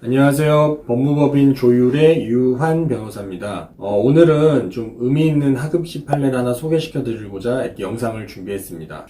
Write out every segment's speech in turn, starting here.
안녕하세요. 법무법인 조율의 유환 변호사입니다. 오늘은 좀 의미 있는 하급시 판례를 하나 소개시켜 드리고자 이렇게 영상을 준비했습니다.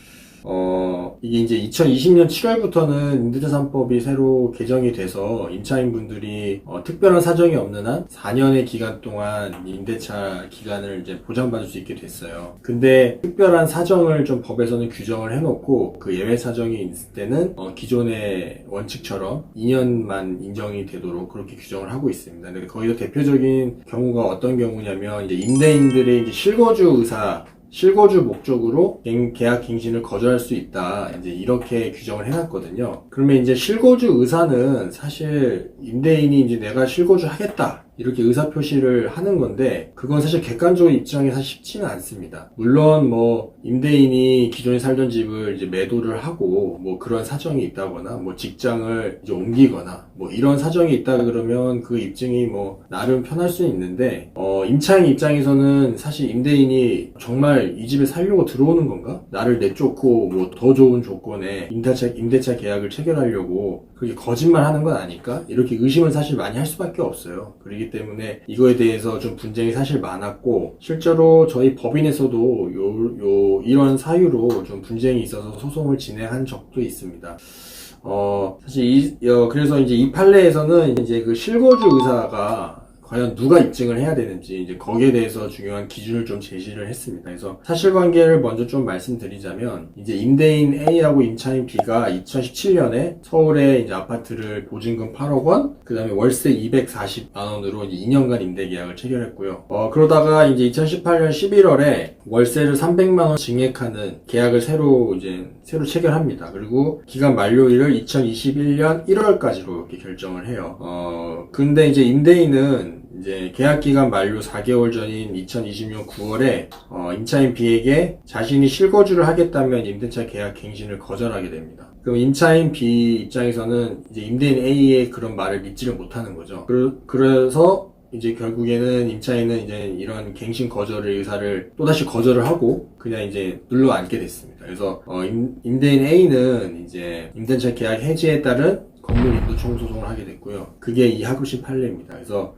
이게 이제 2020년 7월부터는 임대차 3법이 새로 개정이 돼서 임차인분들이 특별한 사정이 없는 한 4년의 기간 동안 임대차 기간을 이제 보장받을 수 있게 됐어요. 근데 특별한 사정을 좀 법에서는 규정을 해놓고 그 예외 사정이 있을 때는 기존의 원칙처럼 2년만 인정이 되도록 그렇게 규정을 하고 있습니다. 근데 거기서 대표적인 경우가 어떤 경우냐면 이제 임대인들의 이제 실거주 목적으로 계약 갱신을 거절할 수 있다. 이제 이렇게 규정을 해놨거든요. 그러면 이제 실거주 의사는 사실 임대인이 이제 내가 실거주 하겠다. 이렇게 의사표시를 하는 건데, 그건 사실 객관적으로 입장이 사실 쉽지는 않습니다. 물론 임대인이 기존에 살던 집을 이제 매도를 하고, 그런 사정이 있다거나, 직장을 이제 옮기거나, 이런 사정이 있다 그러면 그 입증이 나름 편할 수 있는데, 임차인 입장에서는 사실 임대인이 정말 이 집에 살려고 들어오는 건가? 나를 내쫓고, 더 좋은 조건에 임대차 계약을 체결하려고 그렇게 거짓말 하는 건 아닐까? 이렇게 의심을 사실 많이 할 수밖에 없어요. 그렇기 때문에 이거에 대해서 좀 분쟁이 사실 많았고, 실제로 저희 법인에서도 이런 사유로 좀 분쟁이 있어서 소송을 진행한 적도 있습니다. 사실 그래서 이제 이 판례에서는 이제 그 실거주 의사가 과연 누가 입증을 해야 되는지 이제 거기에 대해서 중요한 기준을 좀 제시를 했습니다. 그래서 사실관계를 먼저 좀 말씀드리자면, 이제 임대인 A하고 임차인 B가 2017년에 서울에 이제 아파트를 보증금 8억 원, 그 다음에 월세 240만 원으로 이제 2년간 임대 계약을 체결했고요. 그러다가 이제 2018년 11월에 월세를 300만 원 증액하는 계약을 새로 체결합니다. 그리고 기간 만료일을 2021년 1월까지로 이렇게 결정을 해요. 근데 이제 임대인은 이제 계약기간 만료 4개월 전인 2020년 9월에 임차인 B에게 자신이 실거주를 하겠다면 임대차 계약 갱신을 거절하게 됩니다. 그럼 임차인 B 입장에서는 이제 임대인 A의 그런 말을 믿지를 못하는 거죠. 그래서 이제 결국에는 임차인은 이제 이런 갱신 거절의 의사를 또다시 거절을 하고 그냥 이제 눌러 앉게 됐습니다. 그래서 임대인 A는 이제 임대차 계약 해지에 따른 건물 인도 청소송을 하게 됐고요. 그게 이 하급시 판례입니다. 그래서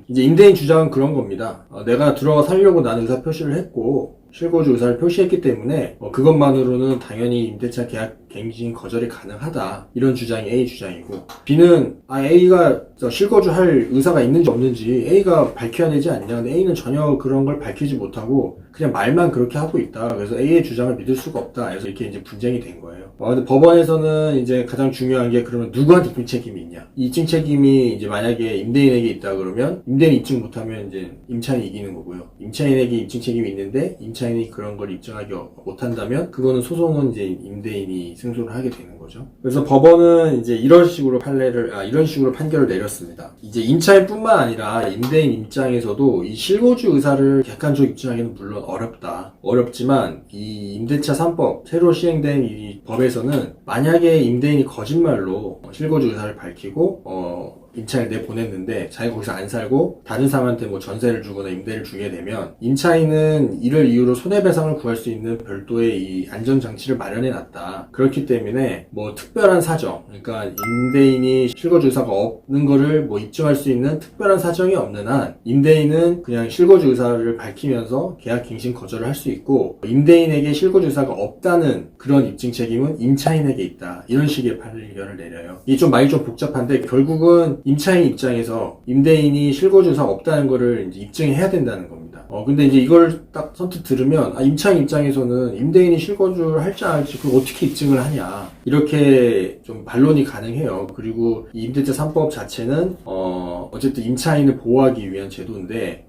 이제 임대인 주장은 그런 겁니다. 내가 들어가 살려고 나는 의사 표시를 했고 실거주 의사를 표시했기 때문에 그것만으로는 당연히 임대차 계약 갱신 거절이 가능하다. 이런 주장이 A 주장이고, B는 A가 실거주할 의사가 있는지 없는지 A가 밝혀야 되지 않냐. 근데 A는 전혀 그런 걸 밝히지 못하고 그냥 말만 그렇게 하고 있다. 그래서 A의 주장을 믿을 수가 없다. 그래서 이렇게 이제 분쟁이 된 거예요. 근데 법원에서는 이제 가장 중요한 게, 그러면 누구한테 입증 책임이 있냐? 이 입증 책임이 이제 만약에 임대인에게 있다 그러면 임대인이 입증 못하면 이제 임차인이 이기는 거고요. 임차인에게 입증 책임이 있는데 임차인이 그런 걸 입증하기 못한다면 그거는 소송은 이제 임대인이 승소를 하게 되는 거죠. 그래서 법원은 이제 이런 식으로 판결을 내렸습니다. 이제 임차인뿐만 아니라 임대인 입장에서도 이 실거주 의사를 객관적으로 입증하기는 물론 어렵지만 이 임대차 3법 새로 시행된 이 법에서는 만약에 임대인이 거짓말로 실거주 의사를 밝히고 임차인을 내보냈는데 자기가 거기서 안 살고 다른 사람한테 전세를 주거나 임대를 주게 되면 임차인은 이를 이유로 손해배상을 구할 수 있는 별도의 이 안전장치를 마련해놨다. 그렇기 때문에 특별한 사정, 그러니까 임대인이 실거주 의사가 없는 거를 입증할 수 있는 특별한 사정이 없는 한 임대인은 그냥 실거주 의사를 밝히면서 계약 갱신 거절을 할 수 있고, 임대인에게 실거주 의사가 없다는 그런 입증 책임은 임차인에게 있다. 이런 식의 판결을 내려요. 이게 좀 많이 복잡한데 결국은 임차인 입장에서 임대인이 실거주 의사가 없다는 거를 이제 입증해야 된다는 겁니다. 근데 이제 이걸 딱 선뜻 들으면 임차인 입장에서는 임대인이 실거주를 할지 안 할지 그걸 어떻게 입증을 하냐, 이렇게 좀 반론이 가능해요. 그리고 이 임대차 3법 자체는 어쨌든 임차인을 보호하기 위한 제도인데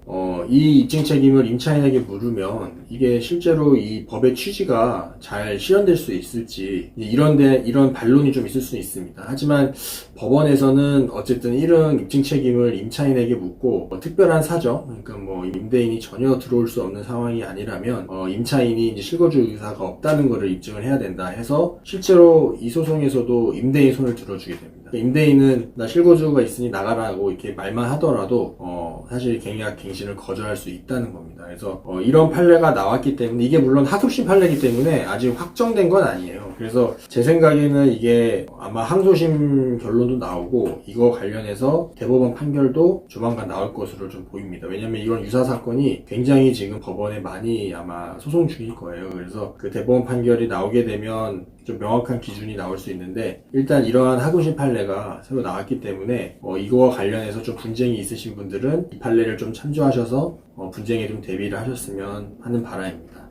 이 입증 책임을 임차인에게 물으면 이게 실제로 이 법의 취지가 잘 실현될 수 있을지 이런 반론이 좀 있을 수 있습니다. 하지만 법원에서는 어쨌든 이런 입증 책임을 임차인에게 묻고 특별한 사정, 그러니까 임대인이 전혀 들어올 수 없는 상황이 아니라면 임차인이 이제 실거주 의사가 없다는 것을 입증을 해야 된다 해서 실제로 이 소송에서도 임대인 손을 들어주게 됩니다. 임대인은 나 실거주가 있으니 나가라고 이렇게 말만 하더라도 사실 갱약 갱신을 거절할 수 있다는 겁니다. 그래서 이런 판례가 나왔기 때문에 이게 물론 하급심 판례이기 때문에 아직 확정된 건 아니에요. 그래서 제 생각에는 이게 아마 항소심 결론도 나오고 이거 관련해서 대법원 판결도 조만간 나올 것으로 좀 보입니다. 왜냐면 이런 유사 사건이 굉장히 지금 법원에 많이 아마 소송 중일 거예요. 그래서 그 대법원 판결이 나오게 되면 좀 명확한 기준이 나올 수 있는데 일단 이러한 하급심 판례가 새로 나왔기 때문에 이거와 관련해서 좀 분쟁이 있으신 분들은 이 판례를 좀 참조하셔서 분쟁에 좀 대비를 하셨으면 하는 바람입니다.